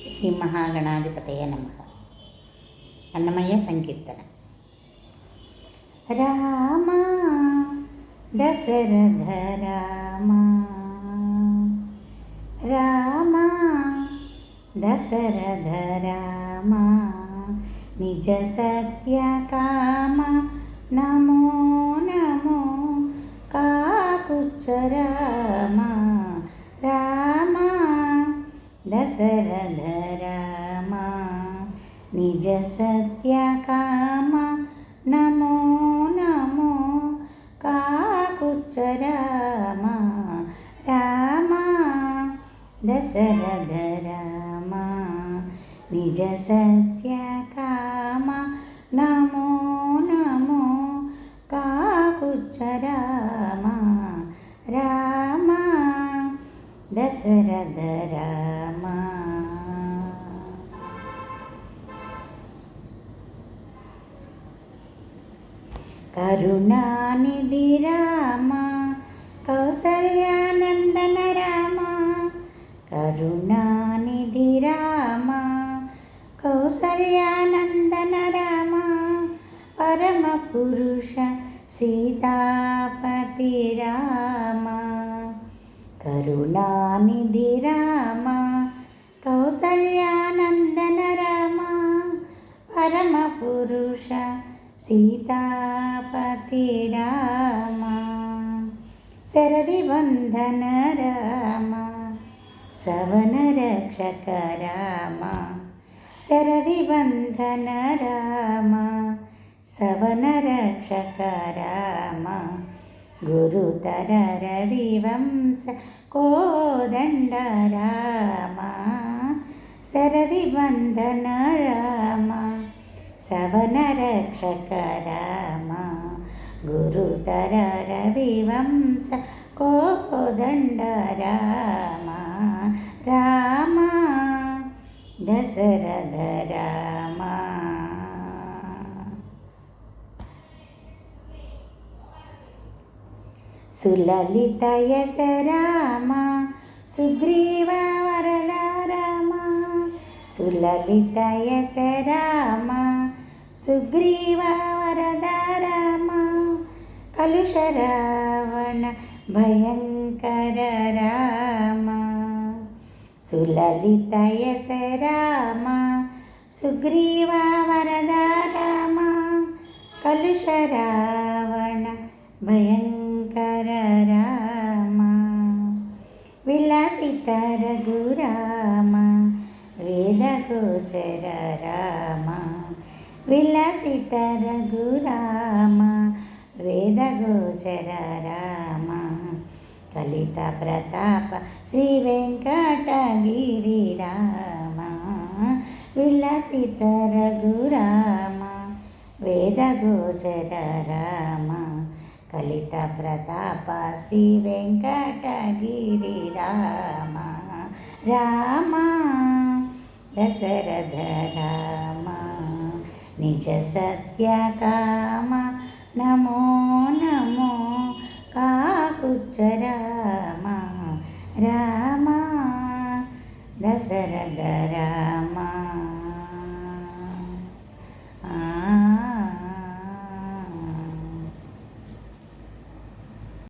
శ్రీ మహాగణాధిపతయ నమః. అన్నమయ్య సంకీర్తన. రామా దశరథ రామా, రామా దశరథ రామా, నిజ సత్య కామ నమో నమో కాకుత్స రామా, రామా దశరథ రామా, నిజ సత్య కామ నమో నమో కాకుత్స రామా, రామా దశరథ రామా, నిజ సత్య కామ నమో నమో కాకుత్స రామా, రామా దశరథ రామా. కరుణానిధి రామా, కౌసల్యానందన రామా, కరుణానిధి రామా, కౌసల్యానందన రామా, పరమ పురుష సీతాపతి రామా, కరుణానిధి రామా, కౌసల్యానందన రామా, పరమ పురుష సీతాపతి రామా, శరది వందన రామా, సవన రక్షక రామా, శరది వందన రామా, సవన రక్షక రామా, గురుతర రవివంశ కోదండ రామా, శరది వందన రామా, సవన రక్షక రామా, గురుతర రవివంశ కోదండ రామా, రామా దశరథ రామా. సులలిత యశ రామా, సుగ్రీవ వరద రామా, సులలిత యశ రామా, సుగ్రీవ వరద రామా, కలుష రావణ భయంకర రామా, సులలిత యశ రామా, సుగ్రీవ వరద రామా, కలుష రావణ భయంకర రామా, విలాసిత రఘురామా, వేద గోచర రామా, విలాసిత రఘురామా, వేద గోచర రామా, కలిత ప్రతాప శ్రీ వెంకటగిరి రామా, విలాసిత రఘురామా, వేద గోచర రామా, కలిత ప్రతాప శ్రీ వెంకటగిరి రామా, రామా దశరథ రామా, నిజ సత్య కామ నమో నమో కాకుత్స రామా, రామా దశరథ రామా.